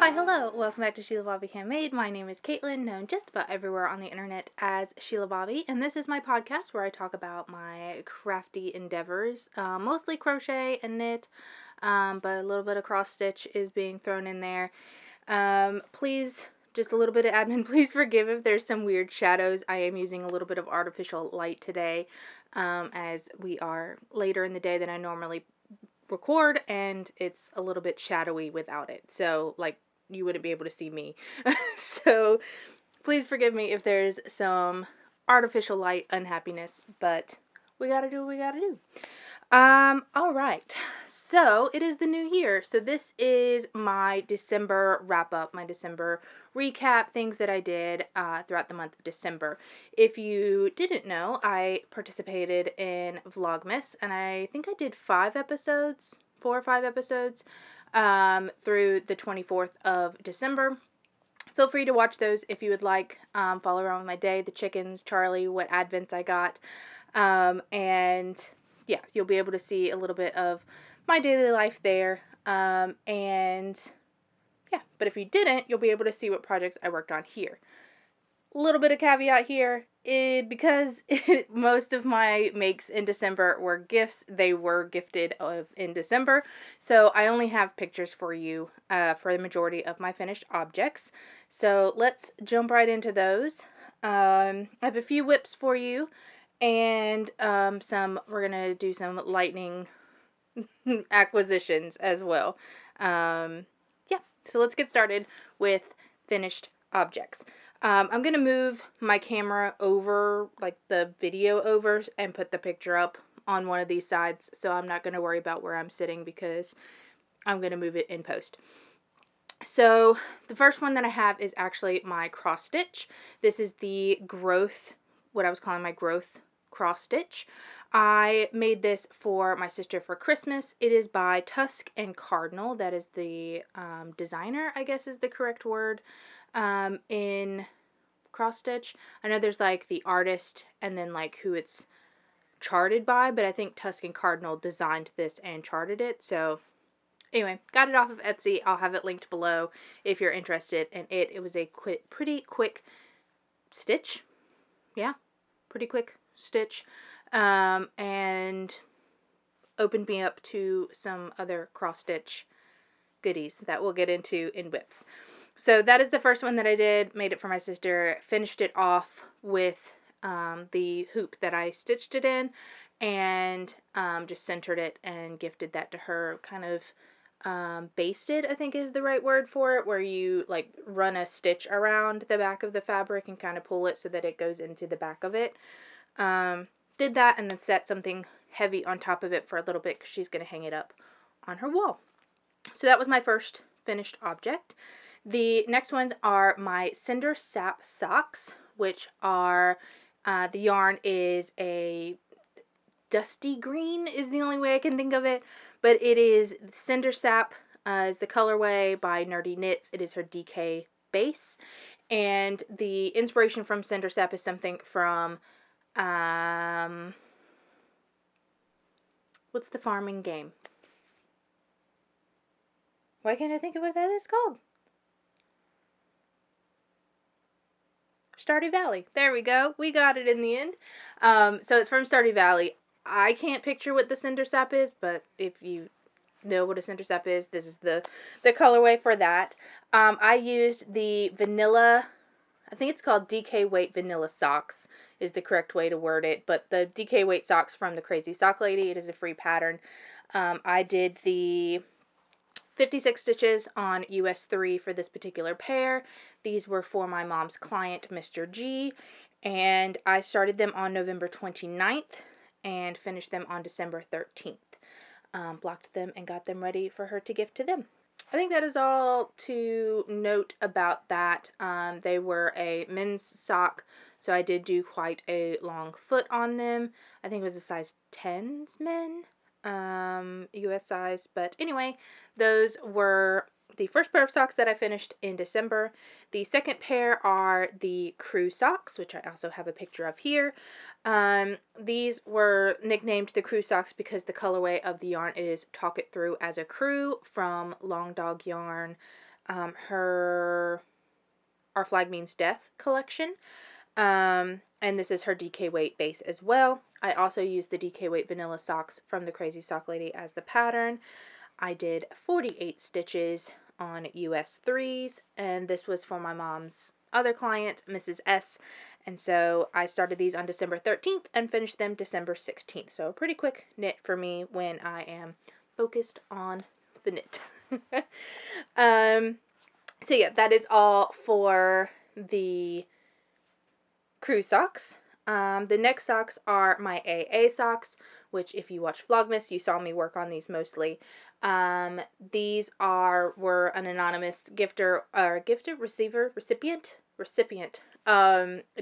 Hi, hello, welcome back to Shelabobby Handmade. My name is Caitlin, known just about everywhere on the internet as Shelabobby, and this is my podcast where I talk about my crafty endeavors, mostly crochet and knit, but a little bit of cross stitch is being thrown in there. Please, just a little bit of admin, please forgive if there's some weird shadows. I am using a little bit of artificial light today, as we are later in the day than I normally record, and it's a little bit shadowy without it, so like you wouldn't be able to see me. So please forgive me if there's some artificial light unhappiness, but we gotta do what we gotta do. All right, so it is the new year, so this is my December wrap up, my December recap, things that I did throughout the month of December. If you didn't know, I participated in Vlogmas, and I think I did 4 or 5 episodes through the 24th of December. Feel free to watch those if you would like. Follow around with my day, the chickens, Charlie, what advents I got. And yeah, you'll be able to see a little bit of my daily life there. And yeah, but if you didn't, you'll be able to see what projects I worked on here. A little bit of caveat here, because most of my makes in December were gifts. They were gifted in December, so I only have pictures for you for the majority of my finished objects. So let's jump right into those. I have a few whips for you, and we're gonna do some lightning acquisitions as well. Yeah, so let's get started with finished objects. I'm going to move my camera over, like the video over, and put the picture up on one of these sides, so I'm not going to worry about where I'm sitting because I'm going to move it in post. So the first one that I have is actually my cross stitch. This is the growth, what I was calling my growth cross stitch. I made this for my sister for Christmas. It is by Tusk and Cardinal. That is the designer, I guess is the correct word, in cross stitch. I know there's like the artist and then like who it's charted by, but I think Tusk and Cardinal designed this and charted it. So anyway, got it off of Etsy. I'll have it linked below if you're interested in it. It was a pretty quick stitch. Yeah, pretty quick stitch. And opened me up to some other cross stitch goodies that we'll get into in whips. So that is the first one that I did. Made it for my sister. Finished it off with the hoop that I stitched it in, and just centered it and gifted that to her. Kind of basted, I think is the right word for it, where you like run a stitch around the back of the fabric and kind of pull it so that it goes into the back of it. Did that and then set something heavy on top of it for a little bit because she's going to hang it up on her wall. So that was my first finished object. The next ones are my Cinder Sap socks, which are, the yarn is a dusty green is the only way I can think of it, but it is Cinder Sap is the colorway by Nerdy Knits. It is her DK base, and the inspiration from Cinder Sap is something from, what's the farming game? Why can't I think of what that is called? Stardew Valley. There we go. We got it in the end. So it's from Stardew Valley. I can't picture what the Cinder Sap is, but if you know what a Cinder Sap is, this is the colorway for that. I used the vanilla, I think it's called DK Weight Vanilla Socks is the correct way to word it, but the DK Weight socks from the Crazy Sock Lady. It is a free pattern. I did the 56 stitches on US 3 for this particular pair. These were for my mom's client, Mr. G, and I started them on November 29th and finished them on December 13th. Blocked them and got them ready for her to gift to them. I think that is all to note about that. They were a men's sock, so I did do quite a long foot on them. I think it was a size 10's men. US size, but anyway, those were the first pair of socks that I finished in December. The second pair are the crew socks, which I also have a picture of here. These were nicknamed the crew socks because the colorway of the yarn is Talk It Through as a Crew from Long Dog Yarn. her Our Flag Means Death collection. And this is her DK weight base as well. I also used the DK weight vanilla socks from the Crazy Sock Lady as the pattern. I did 48 stitches on US 3s, and this was for my mom's other client, Mrs. S. And so I started these on December 13th and finished them December 16th. So a pretty quick knit for me when I am focused on the knit. So yeah, that is all for the crew socks. The next socks are my AA socks, which if you watch Vlogmas, you saw me work on these mostly. These were an anonymous recipient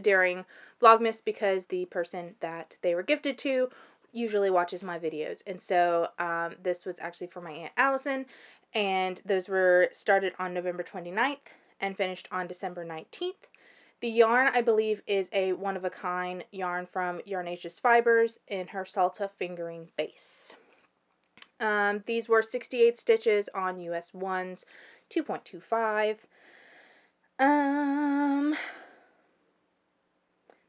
during Vlogmas, because the person that they were gifted to usually watches my videos. And so this was actually for my Aunt Allison, and those were started on November 29th and finished on December 19th. The yarn, I believe, is a one-of-a-kind yarn from Yarnaceous Fibers in her Salta fingering base. These were 68 stitches on US 1s, 2.25. I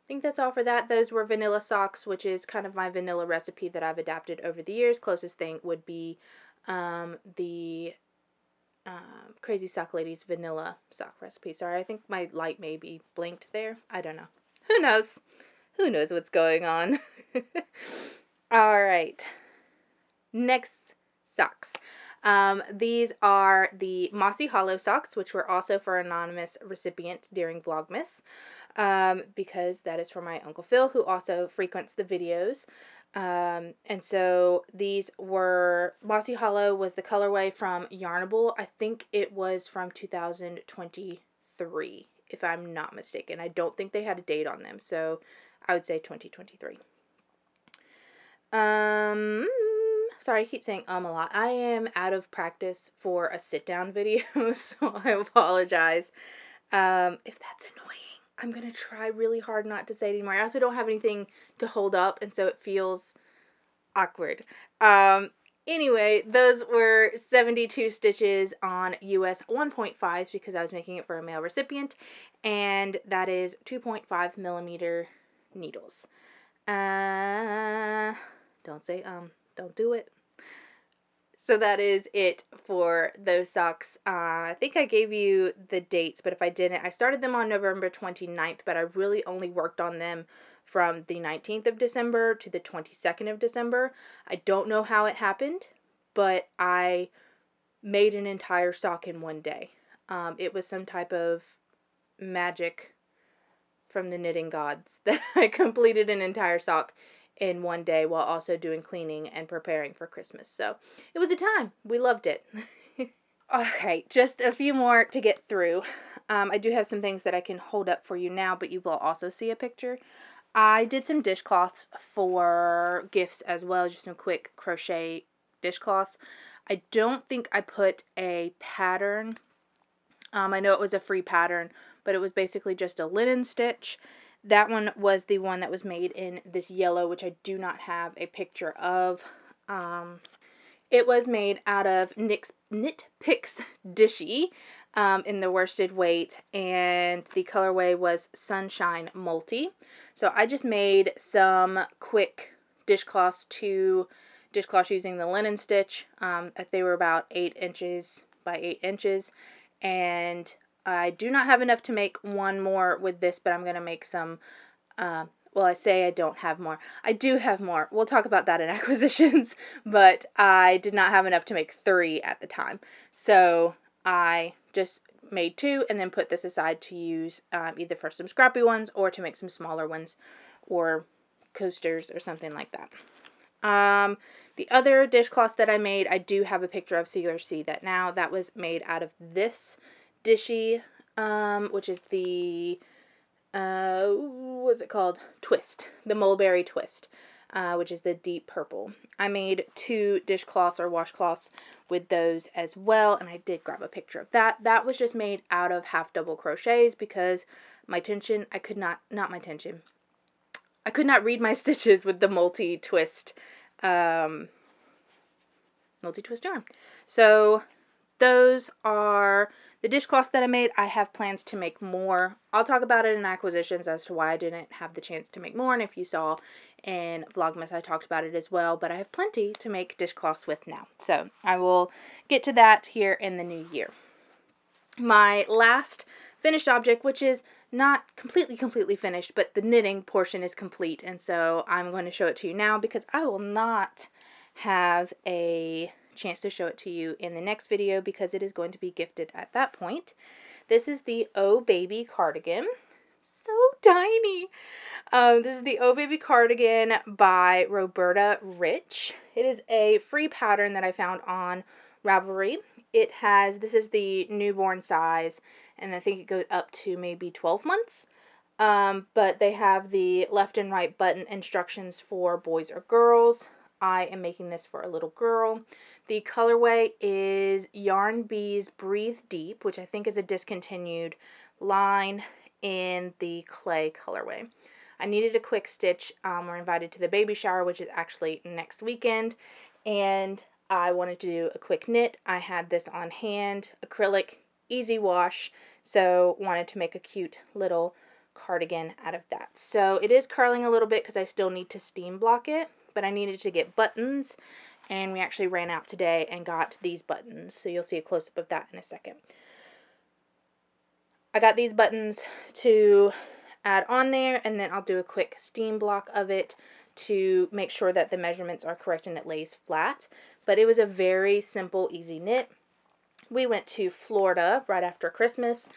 think that's all for that. Those were vanilla socks, which is kind of my vanilla recipe that I've adapted over the years. Closest thing would be the Crazy Sock Lady's vanilla sock recipe. Sorry, I think my light may be blinked there. I don't know. Who knows? Who knows what's going on? Alright. Next socks. These are the Mossy Hollow socks, which were also for an anonymous recipient during Vlogmas, because that is for my Uncle Phil, who also frequents the videos. And so these were, Mossy Hollow was the colorway from Yarnable. I think it was from 2023, if I'm not mistaken. I don't think they had a date on them, so I would say 2023. Sorry, I keep saying a lot. I am out of practice for a sit-down video, so I apologize. If that's annoying, I'm going to try really hard not to say it anymore. I also don't have anything to hold up, and so it feels awkward. Anyway, those were 72 stitches on US 1.5s because I was making it for a male recipient, and that is 2.5 millimeter needles. Don't say don't do it. So that is it for those socks. I think I gave you the dates, but if I didn't, I started them on November 29th, but I really only worked on them from the 19th of December to the 22nd of December. I don't know how it happened, but I made an entire sock in one day. It was some type of magic from the knitting gods that I completed an entire sock in one day while also doing cleaning and preparing for Christmas. So it was a time. We loved it. Okay, just a few more to get through. I do have some things that I can hold up for you now, but you will also see a picture. I did some dishcloths for gifts as well, just some quick crochet dishcloths. I don't think I put a pattern. I know it was a free pattern, but it was basically just a linen stitch. That one was the one that was made in this yellow, which I do not have a picture of. It was made out of Knit Picks Dishy in the worsted weight, and the colorway was Sunshine Multi. So I just made some quick dishcloths using the linen stitch. They were about 8 inches by 8 inches, and I do not have enough to make one more with this, but I'm going to make some, well, I say I don't have more. I do have more. We'll talk about that in acquisitions, but I did not have enough to make 3 at the time. So I just made 2 and then put this aside to use either for some scrappy ones or to make some smaller ones or coasters or something like that. The other dishcloth that I made, I do have a picture of, so you'll see that now. That was made out of this Dishy, which is the, what's it called? Twist. The Mulberry Twist, which is the deep purple. I made 2 dishcloths or washcloths with those as well, and I did grab a picture of that. That was just made out of half double crochets because my tension, I could not read my stitches with the multi-twist yarn. So those are the dishcloths that I made. I have plans to make more. I'll talk about it in acquisitions as to why I didn't have the chance to make more. And if you saw in Vlogmas, I talked about it as well. But I have plenty to make dishcloths with now. So I will get to that here in the new year. My last finished object, which is not completely finished, but the knitting portion is complete. And so I'm going to show it to you now because I will not have a chance to show it to you in the next video because it is going to be gifted at that point. This is the Oh Baby cardigan. So tiny. This is the Oh Baby cardigan by Roberta Rich. It is a free pattern that I found on Ravelry. This is the newborn size, and I think it goes up to maybe 12 months. But they have the left and right button instructions for boys or girls. I am making this for a little girl. The colorway is Yarn Bees Breathe Deep, which I think is a discontinued line in the clay colorway. I needed a quick stitch. We're invited to the baby shower, which is actually next weekend, and I wanted to do a quick knit. I had this on hand, acrylic, easy wash, so wanted to make a cute little cardigan out of that. So it is curling a little bit because I still need to steam block it, but I needed to get buttons, and we actually ran out today and got these buttons, so you'll see a close-up of that in a second. I got these buttons to add on there, and then I'll do a quick steam block of it to make sure that the measurements are correct and it lays flat. But it was a very simple, easy knit. We went to Florida right after Christmas,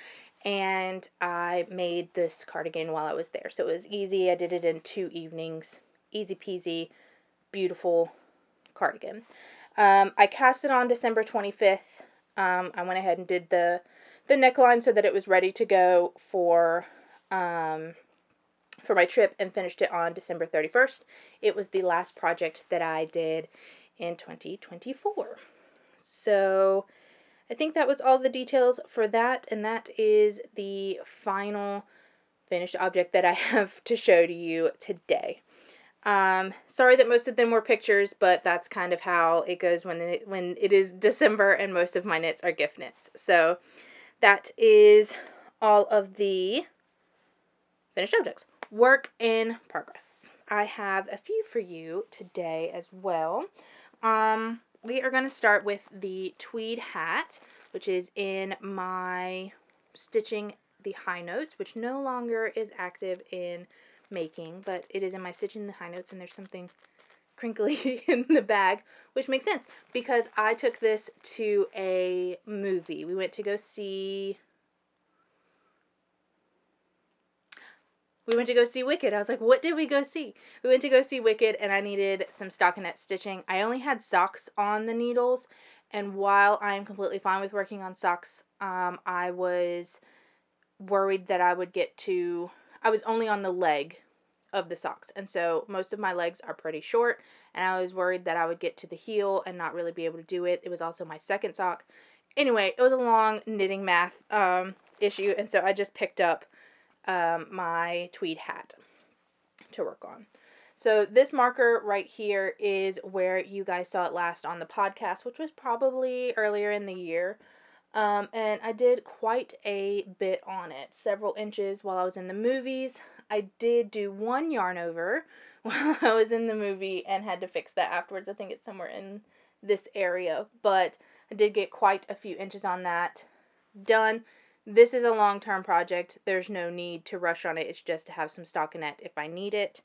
and I made this cardigan while I was there. So it was easy. I did it in 2 evenings. Easy peasy, beautiful cardigan. I cast it on December 25th. I went ahead and did the neckline so that it was ready to go for my trip, and finished it on December 31st. It was the last project that I did in 2024. So I think that was all the details for that, and that is the final finished object that I have to show to you today. Sorry that most of them were pictures, but that's kind of how it goes when it is December and most of my knits are gift knits. So that is all of the finished objects. Work in progress. I have a few for you today as well. We are going to start with the tweed hat, which is in my Stitching the High Notes, which no longer is active in making, but it is in my Stitching the High Notes, and there's something crinkly in the bag, which makes sense because I took this to a movie. We went to go see Wicked. I was like, what did we go see? We went to go see Wicked, and I needed some stockinette stitching. I only had socks on the needles, and while I am completely fine with working on socks, I was worried that I was only on the leg of the socks, and so most of my legs are pretty short, and I was worried that I would get to the heel and not really be able to do it. It was also my second sock. Anyway, it was a long knitting math issue, and so I just picked up my tweed hat to work on. So this marker right here is where you guys saw it last on the podcast, which was probably earlier in the year. And I did quite a bit on it, several inches while I was in the movies. I did do one yarn over while I was in the movie and had to fix that afterwards. I think it's somewhere in this area, but I did get quite a few inches on that done. This is a long-term project. There's no need to rush on it. It's just to have some stockinette if I need it.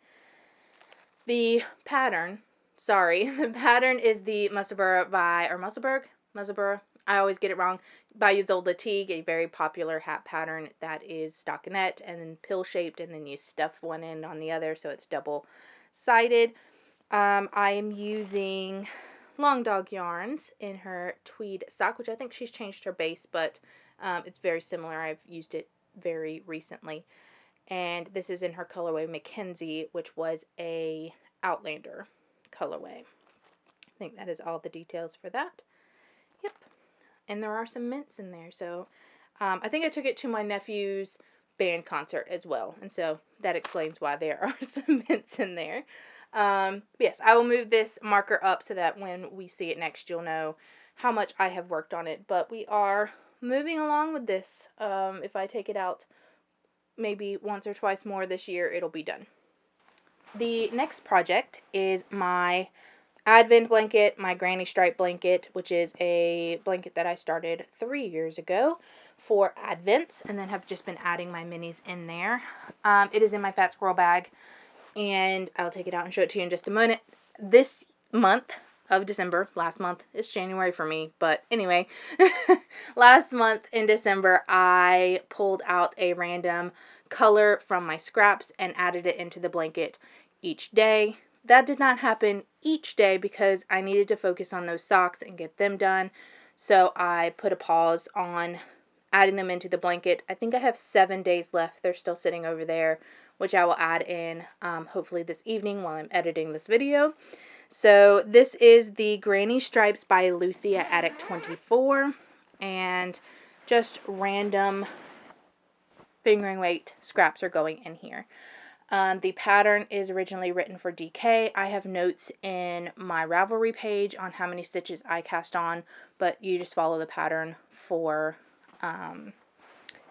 The pattern is the Musselburgh, I always get it wrong, by Isolde Teague, a very popular hat pattern that is stockinette and then pill-shaped, and then you stuff one end on the other so it's double-sided. I am using Long Dog Yarns in her tweed sock, which I think she's changed her base, but it's very similar. I've used it very recently. And this is in her colorway Mackenzie, which was a Outlander colorway. I think that is all the details for that. Yep. And there are some mints in there. So I think I took it to my nephew's band concert as well. And so that explains why there are some mints in there. Yes, I will move this marker up so that when we see it next, you'll know how much I have worked on it, but we are moving along with this. If I take it out maybe once or twice more this year, it'll be done. The next project is my Advent blanket, my granny stripe blanket, which is a blanket that I started 3 years ago for Advents, and then have just been adding my minis in there. It is in my Fat Squirrel bag, and I'll take it out and show it to you in just a minute. This month of December, last month, it's January for me, but anyway, last month in December, I pulled out a random color from my scraps and added it into the blanket each day. That did not happen each day because I needed to focus on those socks and get them done, so I put a pause on adding them into the blanket. I think I have 7 days left. They're still sitting over there, which I will add in hopefully this evening while I'm editing this video. So this is the Granny Stripes by Lucy at Attic 24, and just random fingering weight scraps are going in here. The pattern is originally written for DK. I have notes in my Ravelry page on how many stitches I cast on, but you just follow the pattern for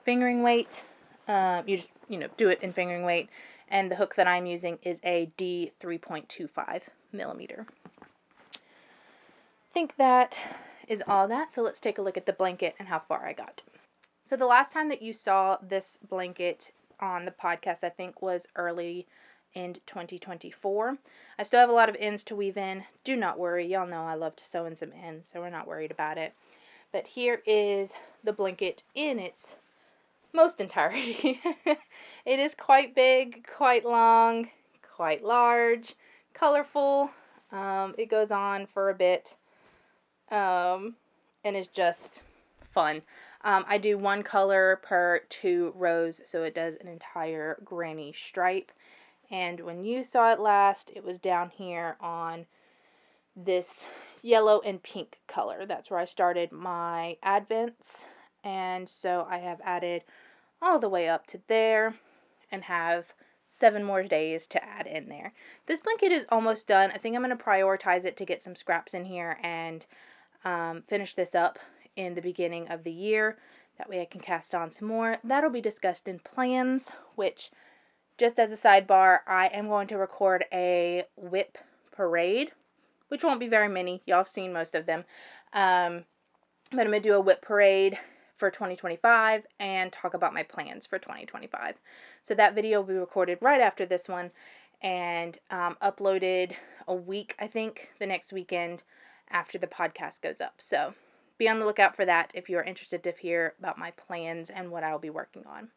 fingering weight. You just, do it in fingering weight. And the hook that I'm using is a D 3.25 millimeter. I think that is all that. So let's take a look at the blanket and how far I got. So the last time that you saw this blanket on the podcast, I think, was early in 2024. I still have a lot of ends to weave in. Do not worry. Y'all know I love to sew in some ends, so we're not worried about it. But here is the blanket in its most entirety. It is quite big, quite long, quite large, colorful. It goes on for a bit, and is just fun. I do one color per 2 rows, so it does an entire granny stripe. And when you saw it last, it was down here on this yellow and pink color. That's where I started my Advents, and so I have added all the way up to there and have 7 more days to add in there. This blanket is almost done. I think I'm going to prioritize it to get some scraps in here and finish this up in the beginning of the year. That way I can cast on some more. That'll be discussed in plans, which, just as a sidebar, I am going to record a whip parade, which won't be very many. Y'all have seen most of them. But I'm going to do a whip parade for 2025 and talk about my plans for 2025. So that video will be recorded right after this one and uploaded a week, I think, the next weekend after the podcast goes up. So be on the lookout for that if you're interested to hear about my plans and what I'll be working on.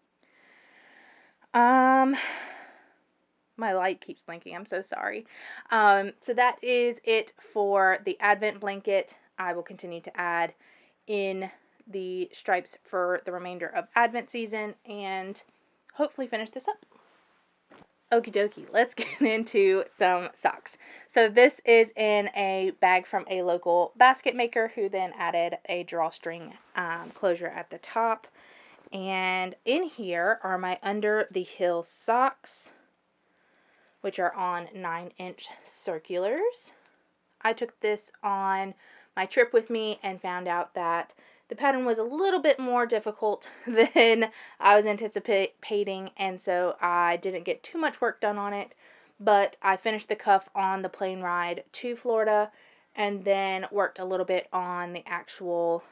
My light keeps blinking. I'm so sorry. So that is it for the Advent blanket. I will continue to add in the stripes for the remainder of Advent season and hopefully finish this up. Okie dokie, let's get into some socks. So this is in a bag from a local basket maker who then added a drawstring closure at the top. And in here are my Under the Hill socks, which are on 9-inch circulars. I took this on my trip with me and found out that the pattern was a little bit more difficult than I was anticipating, and so I didn't get too much work done on it, but I finished the cuff on the plane ride to Florida and then worked a little bit on the actual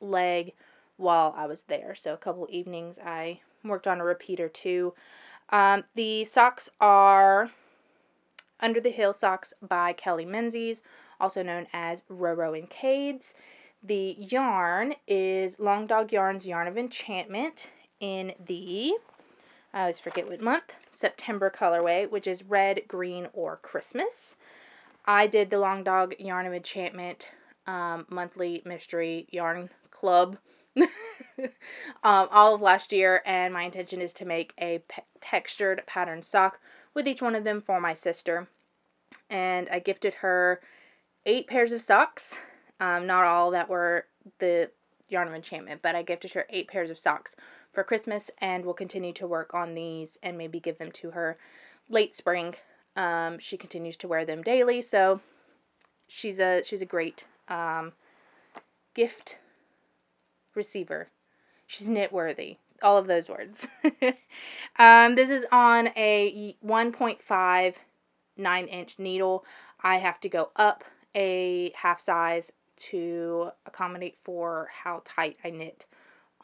leg while I was there. So a couple evenings I worked on a repeat or two. The socks are Under the Hill socks by Kelly Menzies, also known as Roro and Cades. The yarn is Long Dog Yarn's Yarn of Enchantment in the, I always forget what month, September colorway, which is red, green, or Christmas. I did the Long Dog Yarn of Enchantment monthly mystery yarn club all of last year, and my intention is to make a textured pattern sock with each one of them for my sister. And I gifted her 8 pairs of socks. Not all that were the Yarn of Enchantment, but I gifted her 8 pairs of socks for Christmas, and will continue to work on these and maybe give them to her late spring. She continues to wear them daily, so she's a great gift receiver. She's knit worthy. All of those words. This is on a 1.5 9-inch needle. I have to go up a half size to accommodate for how tight I knit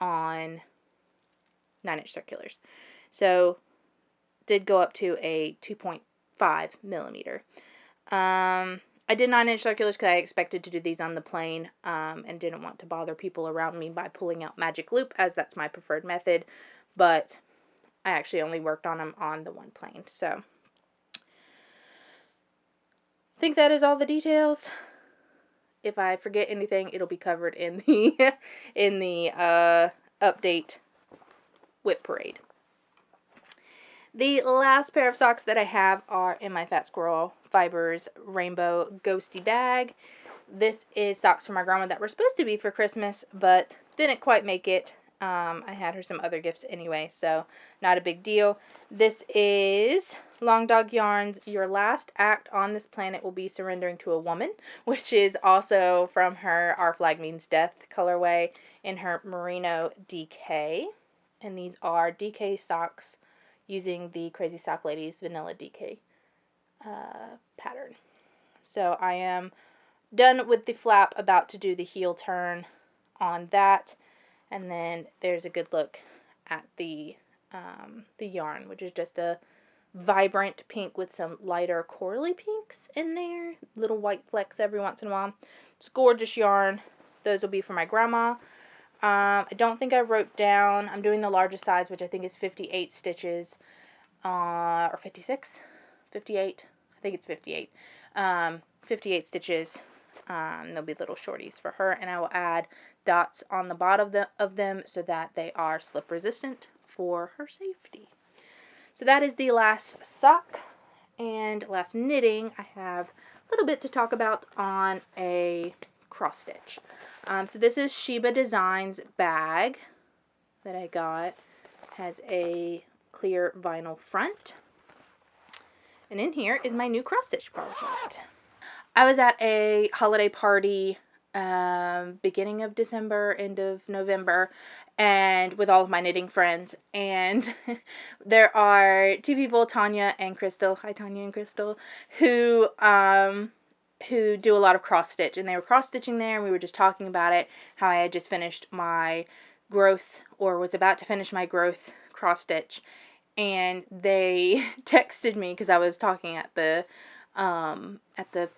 on 9-inch circulars. So did go up to a 2.5 millimeter. I did 9-inch circulars because I expected to do these on the plane and didn't want to bother people around me by pulling out magic loop, as that's my preferred method. But I actually only worked on them on the one plane. So I think that is all the details. If I forget anything, it'll be covered in the update whip parade. The last pair of socks that I have are in my Fat Squirrel Fibers Rainbow Ghosty bag. This is socks from my grandma that were supposed to be for Christmas, but didn't quite make it. I had her some other gifts anyway, so not a big deal. This is Long Dog Yarns, Your Last Act on This Planet Will Be Surrendering to a Woman, which is also from her Our Flag Means Death colorway in her Merino DK. And these are DK socks using the Crazy Sock Ladies Vanilla DK pattern. So I am done with the flap, about to do the heel turn on that. And then there's a good look at the yarn, which is just a vibrant pink with some lighter corally pinks in there. Little white flecks every once in a while. It's gorgeous yarn. Those will be for my grandma. I don't think I wrote down, I'm doing the largest size, which I think is 58 stitches, or 56, 58, I think it's 58, 58 stitches. There'll be little shorties for her, and I will add dots on the bottom of them so that they are slip resistant for her safety. So that is the last sock and last knitting. I have a little bit to talk about on a cross stitch. So this is Sheba Designs bag that I got. Has a clear vinyl front. And in here is my new cross stitch project. I was at a holiday party beginning of December, end of November, and with all of my knitting friends, and there are two people, Tanya and Crystal, hi Tanya and Crystal, who do a lot of cross stitch, and they were cross stitching there, and we were just talking about it, how I had just finished my growth, or was about to finish my growth cross stitch, and they texted me, because I was talking at the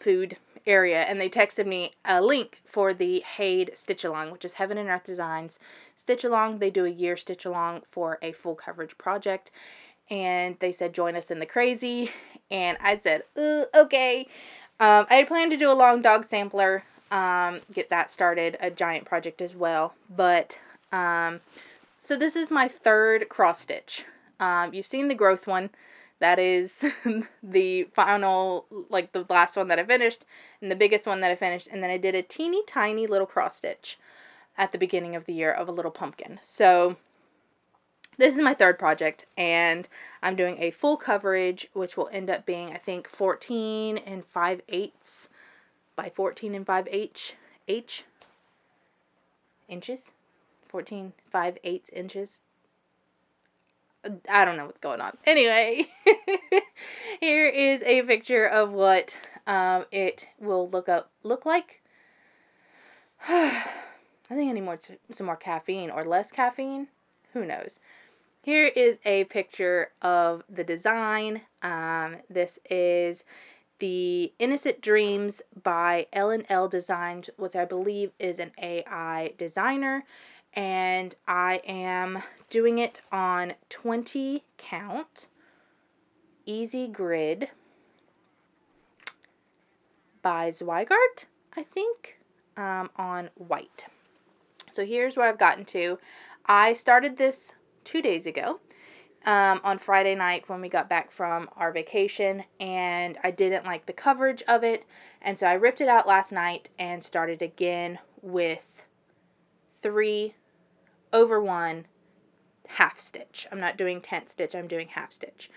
food area, and they texted me a link for the Haid Stitch Along, which is Heaven and Earth Designs Stitch Along. They do a year stitch along for a full coverage project, and they said join us in the crazy, and I said okay. I had planned to do a long dog sampler, get that started, a giant project as well, but so this is my third cross stitch. You've seen the growth one. That is the final, like the last one that I finished, and the biggest one that I finished, and then I did a teeny tiny little cross stitch at the beginning of the year of a little pumpkin. So this is my third project, and I'm doing a full coverage, which will end up being, I think, 14 5/8 by 14 5/8 inches. 14 5/8 inches. I don't know what's going on. Anyway, here is a picture of what it will look like. I think I need some more caffeine or less caffeine. Who knows? Here is a picture of the design. This is the Innocent Dreams by L&L Designs, which I believe is an AI designer. And I am doing it on 20 count Easy Grid by Zweigart, I think, on white. So here's where I've gotten to. I started this 2 days ago, on Friday night when we got back from our vacation, and I didn't like the coverage of it, and so I ripped it out last night and started again with 3/1 half stitch. I'm not doing tent stitch, I'm doing half stitch.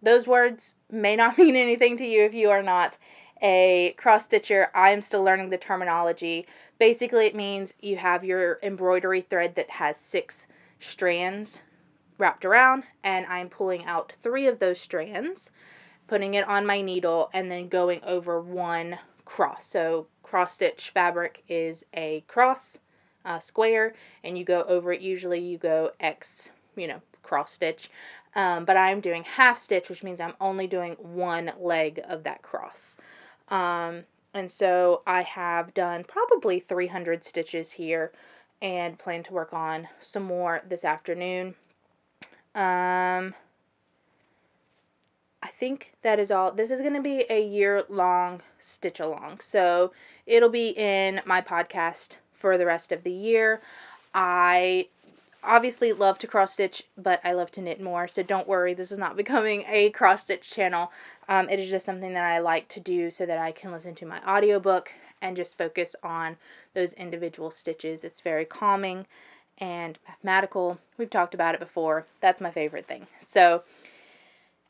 Those words may not mean anything to you if you are not a cross stitcher, I'm still learning the terminology. Basically, it means you have your embroidery thread that has 6 strands wrapped around, and I'm pulling out 3 of those strands, putting it on my needle, and then going over one cross. So cross stitch fabric is a cross, square, and you go over it. Usually you go X, cross stitch. But I'm doing half stitch, which means I'm only doing one leg of that cross. And so I have done probably 300 stitches here and plan to work on some more this afternoon. I think that is all. This is going to be a year-long stitch along, so it'll be in my podcast for the rest of the year. I obviously love to cross stitch, but I love to knit more, so don't worry, this is not becoming a cross stitch channel. It is just something that I like to do so that I can listen to my audiobook and just focus on those individual stitches. It's very calming and mathematical. We've talked about it before. That's my favorite thing. So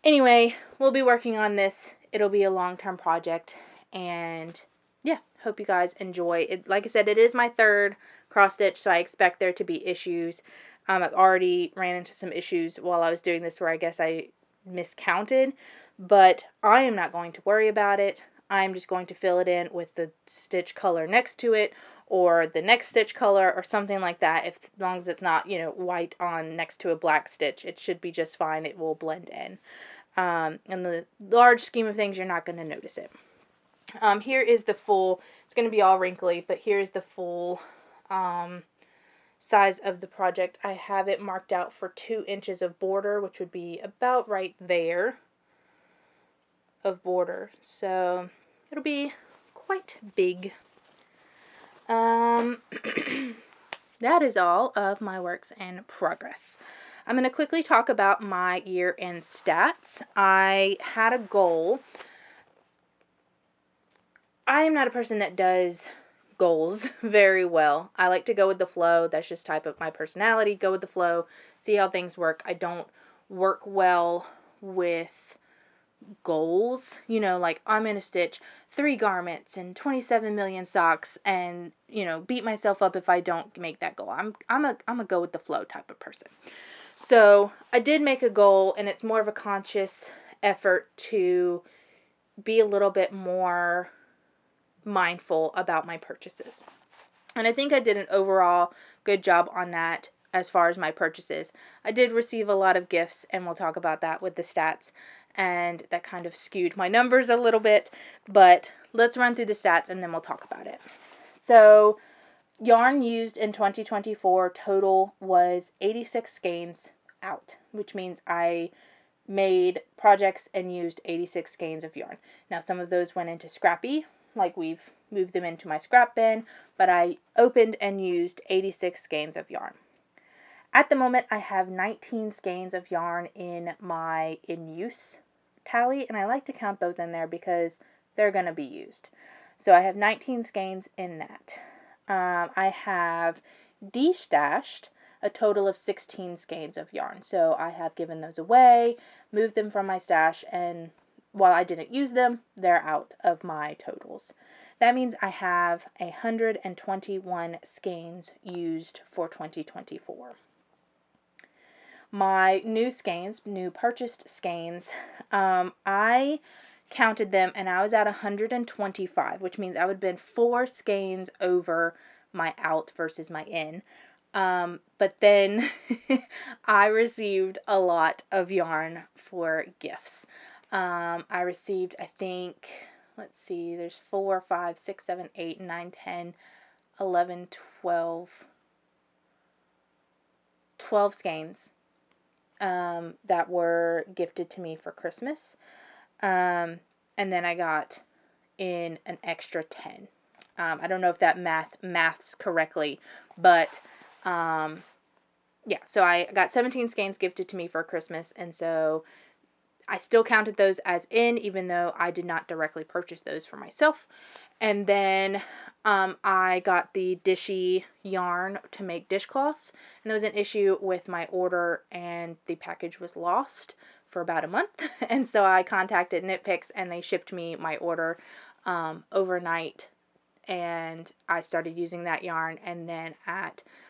anyway, we'll be working on this. It'll be a long-term project, and yeah, hope you guys enjoy it. Like I said, it is my 3rd cross stitch, so I expect there to be issues. I've already ran into some issues while I was doing this where I guess I miscounted, but I am not going to worry about it. I'm just going to fill it in with the stitch color next to it, or the next stitch color, or something like that. As long as it's not, white on next to a black stitch, it should be just fine. It will blend in. In the large scheme of things, you're not going to notice it. Here is the full, it's going to be all wrinkly, but here's the full size of the project. I have it marked out for 2 inches of border, which would be about right there of border. So it'll be quite big. That is all of my works in progress. I'm going to quickly talk about my year-end stats. I had a goal. I am not a person that does goals very well. I like to go with the flow. That's just type of my personality. Go with the flow. See how things work. I don't work well with goals. Like I'm going to stitch 3 garments and 27 million socks and, beat myself up if I don't make that goal. I'm a go with the flow type of person. So I did make a goal, and it's more of a conscious effort to be a little bit more mindful about my purchases. And I think I did an overall good job on that as far as my purchases. I did receive a lot of gifts, and we'll talk about that with the stats, and that kind of skewed my numbers a little bit, but let's run through the stats and then we'll talk about it. So yarn used in 2024 total was 86 skeins out, which means I made projects and used 86 skeins of yarn. Now some of those went into scrappy, like we've moved them into my scrap bin, but I opened and used 86 skeins of yarn. At the moment, I have 19 skeins of yarn in my in-use tally, and I like to count those in there because they're going to be used. So I have 19 skeins in that. I have destashed a total of 16 skeins of yarn. So I have given those away, moved them from my stash, and while I didn't use them, they're out of my totals. That means I have 121 skeins used for 2024. My new skeins, new purchased skeins, I counted them and I was at 125, which means I would have been 4 skeins over my out versus my in. But then I received a lot of yarn for gifts. I received, I think, let's see, there's 4, 5, 6, 7, 8, 9, 10, 11, 12 skeins that were gifted to me for Christmas. And then I got in an extra 10. I don't know if that maths correctly, but yeah, so I got 17 skeins gifted to me for Christmas, and so I still counted those as in, even though I did not directly purchase those for myself. And then I got the Dishy yarn to make dishcloths, and there was an issue with my order, and the package was lost for about a month. And so I contacted Knit Picks, and they shipped me my order overnight, and I started using that yarn, and then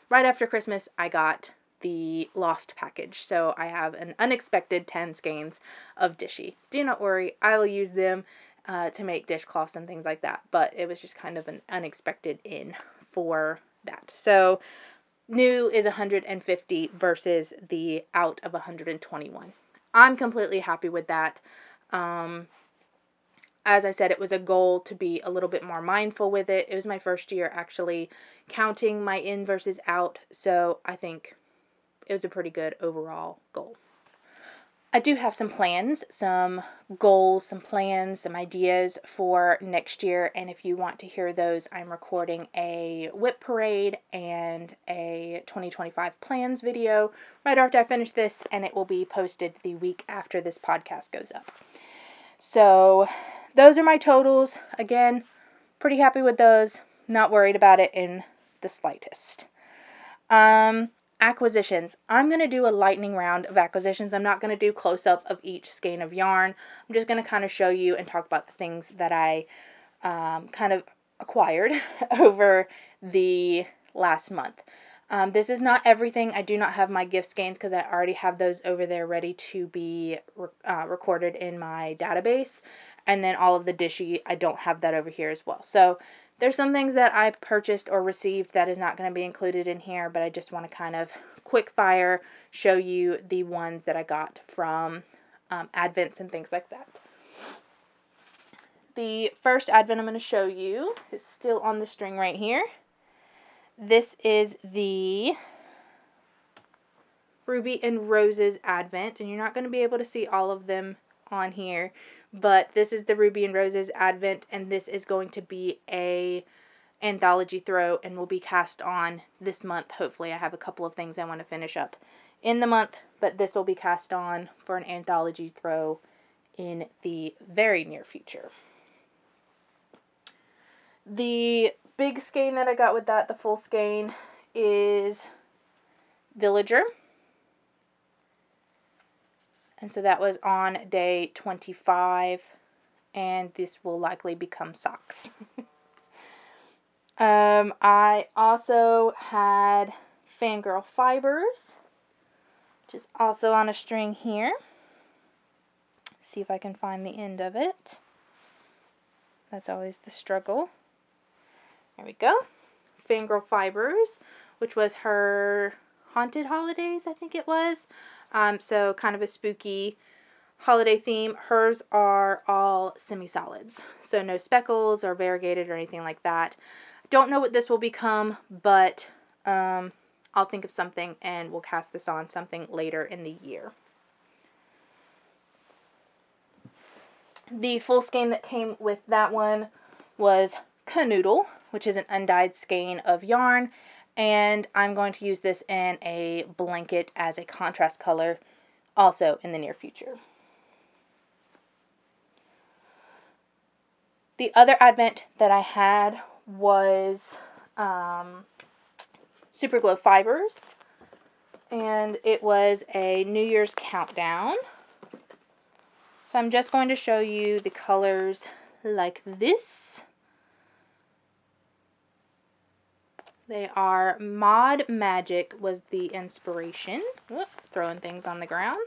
right after Christmas I got the lost package, so I have an unexpected 10 skeins of Dishie. Do not worry, I will use them to make dishcloths and things like that, but it was just kind of an unexpected in for that. So new is 150 versus the out of 121. I'm completely happy with that. As I said, it was a goal to be a little bit more mindful with it. It was my first year actually counting my in versus out, so I think it was a pretty good overall goal. I do have some plans, some goals, some plans, some ideas for next year, and if you want to hear those, I'm recording a whip parade and a 2025 plans video right after I finish this, and it will be posted the week after this podcast goes up. So those are my totals. Again, pretty happy with those. Not worried about it in the slightest. Acquisitions. I'm going to do a lightning round of acquisitions. I'm not going to do close-up of each skein of yarn. I'm just going to kind of show you and talk about the things that I kind of acquired over the last month. This is not everything. I do not have my gift skeins because I already have those over there ready to be recorded in my database. And then all of the Dishie, I don't have that over here as well. So there's some things that I purchased or received that is not going to be included in here, but I just want to kind of quick fire show you the ones that I got from advents and things like that. The first advent I'm going to show you is still on the string right here. This is the Ruby and Roses advent, and you're not going to be able to see all of them on here, but this is the Ruby and Roses advent, and this is going to be a anthology throw and will be cast on this month. Hopefully I have a couple of things I want to finish up in the month, but this will be cast on for an anthology throw in the very near future. The big skein that I got with that, the full skein, is Villager. And so that was on day 25, and this will likely become socks. I also had Fangirl Fibers, which is also on a string here. See if I can find the end of it. That's always the struggle. There we go. Fangirl Fibers, which was her Haunted Holidays, I think it was. So kind of a spooky holiday theme. Hers are all semi-solids, so no speckles or variegated or anything like that. Don't know what this will become, but I'll think of something and we'll cast this on something later in the year. The full skein that came with that one was Canoodle, which is an undyed skein of yarn, and I'm going to use this in a blanket as a contrast color also in the near future. The other advent that I had was Super Glow Fibers, and it was a New Year's countdown. So I'm just going to show you the colors like this. They are Mod Magic was the inspiration. Whoop, throwing things on the ground.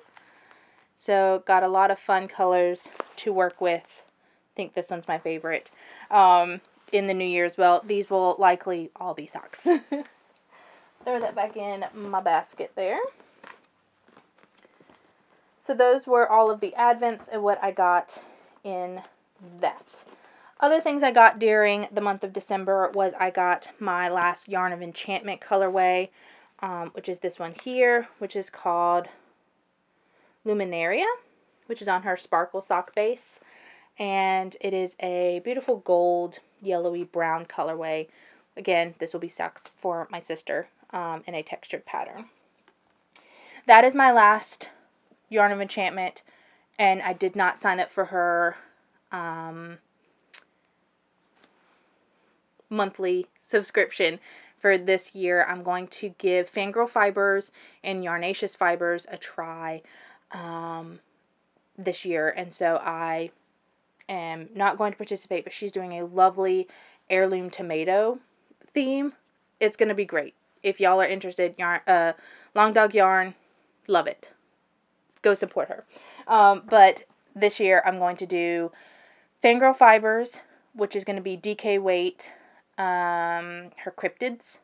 So got a lot of fun colors to work with. I think this one's my favorite. In the New Year's, well, these will likely all be socks. Throw that back in my basket there. So those were all of the advents and what I got in that. Other things I got during the month of December was I got my last Yarn of Enchantment colorway, which is this one here, which is called Luminaria, which is on her sparkle sock base. And it is a beautiful gold, yellowy brown colorway. Again, this will be socks for my sister in a textured pattern. That is my last Yarn of Enchantment, and I did not sign up for her monthly subscription for this year. I'm going to give Fangirl Fibers and Yarnaceous Fibers a try this year, and so I am not going to participate, but she's doing a lovely heirloom tomato theme. It's going to be great. If y'all are interested, Long Dog Yarn, love it. Go support her. But this year I'm going to do Fangirl Fibers, which is going to be DK Weight, her Cryptids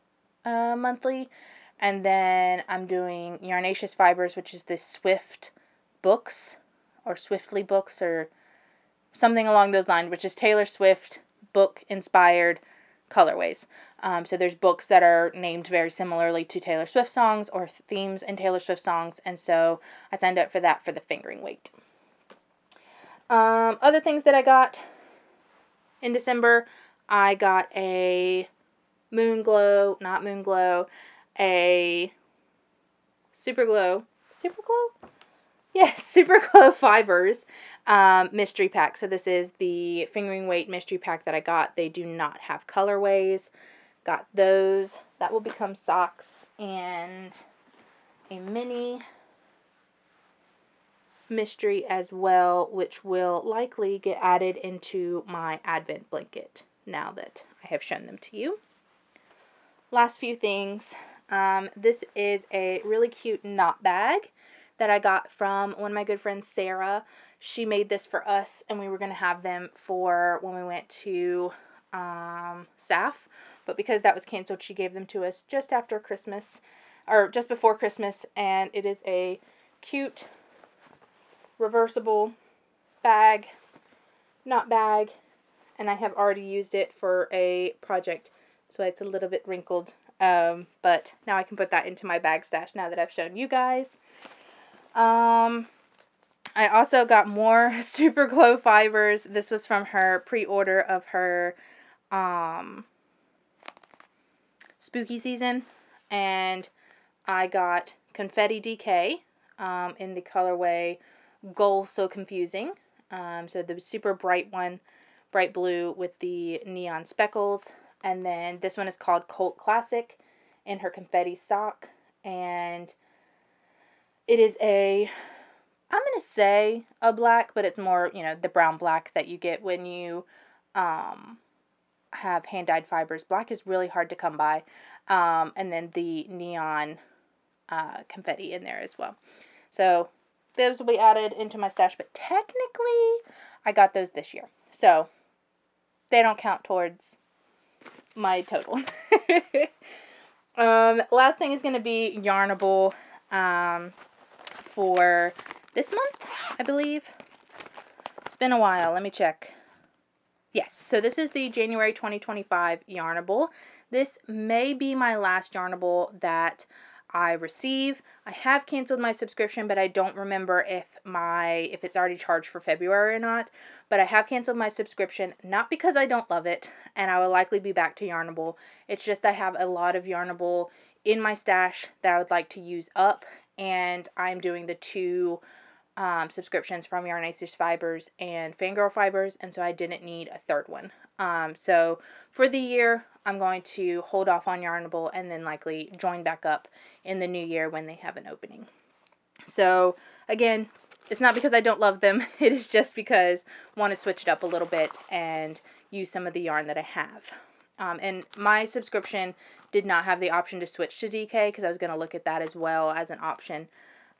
monthly. And then I'm doing Yarnaceous Fibers, which is the Swift books, or Swiftly books, or something along those lines, which is Taylor Swift book-inspired colorways. So there's books that are named very similarly to Taylor Swift songs or themes in Taylor Swift songs, and so I signed up for that for the fingering weight. Other things that I got in December, I got a a Super Glow, Yes, Super Glow Fibers mystery pack. So this is the fingering weight mystery pack that I got. They do not have colorways. Got those. That will become socks and a mini mystery as well, which will likely get added into my Advent blanket now that I have shown them to you. Last few things. This is a really cute knot bag that I got from one of my good friends, Sarah. She made this for us, and we were going to have them for when we went to SAF, but because that was canceled, she gave them to us just after Christmas, or just before Christmas, and it is a cute reversible bag, knot bag, and I have already used it for a project, so it's a little bit wrinkled, but now I can put that into my bag stash now that I've shown you guys. I also got more Super Glow Fibers. This was from her pre-order of her spooky season, and I got Confetti DK in the colorway Gold So Confusing. So the super bright one, bright blue with the neon speckles, and then this one is called Cult Classic in her confetti sock, and it is I'm going to say a black, but it's more, the brown black that you get when you have hand-dyed fibers. Black is really hard to come by. And then the neon confetti in there as well. So those will be added into my stash, but technically I got those this year. So they don't count towards my total. Last thing is going to be Yarnable for this month, I believe. It's been a while. Let me check. Yes, so this is the January 2025 Yarnable. This may be my last Yarnable that I receive. I have canceled my subscription, but I don't remember if it's already charged for February or not. But I have canceled my subscription, not because I don't love it, and I will likely be back to Yarnable. It's just I have a lot of Yarnable in my stash that I would like to use up, and I'm doing the two subscriptions from Yarnaceous Fibers and Fangirl Fibers, and so I didn't need a third one. So for the year, I'm going to hold off on Yarnable and then likely join back up in the new year when they have an opening. So again, it's not because I don't love them. It is just because I want to switch it up a little bit and use some of the yarn that I have. And my subscription did not have the option to switch to DK because I was going to look at that as well as an option.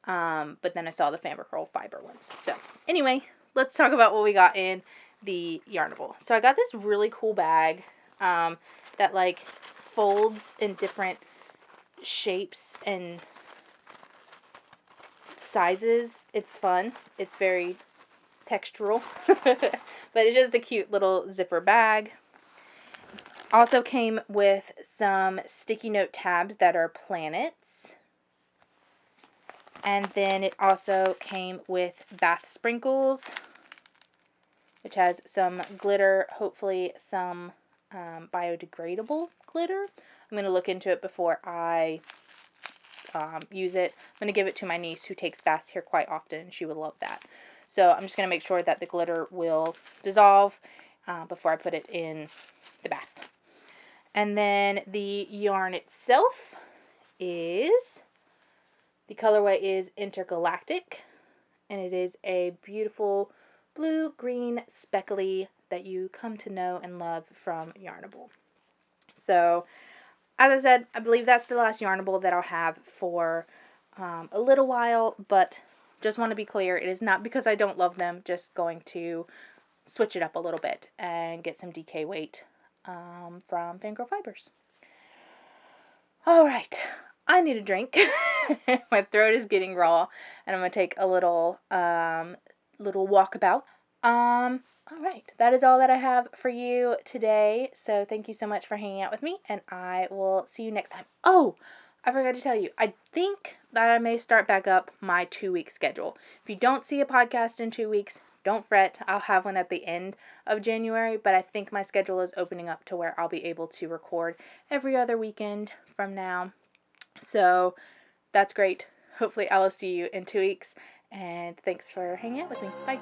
But then I saw the Fangirl Fiber ones. So anyway, let's talk about what we got in the Yarnable. So I got this really cool bag that like folds in different shapes and sizes. It's fun. It's very textural. But it's just a cute little zipper bag. Also came with some sticky note tabs that are planets. And then it also came with bath sprinkles, which has some glitter, hopefully some biodegradable glitter. I'm going to look into it before I use it. I'm going to give it to my niece who takes baths here quite often, and she would love that. So I'm just going to make sure that the glitter will dissolve before I put it in the bath. And then the yarn itself is... The colorway is Intergalactic, and it is a beautiful blue-green speckly that you come to know and love from Yarnable. So, as I said, I believe that's the last Yarnable that I'll have for a little while, but just want to be clear, it is not because I don't love them, just going to switch it up a little bit and get some DK weight from Fangirl Fibers. All right, I need a drink. My throat is getting raw, and I'm gonna take a little walkabout. All right, that is all that I have for you today. So thank you so much for hanging out with me, and I will see you next time. Oh, I forgot to tell you, I think that I may start back up my 2-week schedule. If you don't see a podcast in 2 weeks, don't fret. I'll have one at the end of January, but I think my schedule is opening up to where I'll be able to record every other weekend from now. So that's great. Hopefully I will see you in 2 weeks, and thanks for hanging out with me. Bye.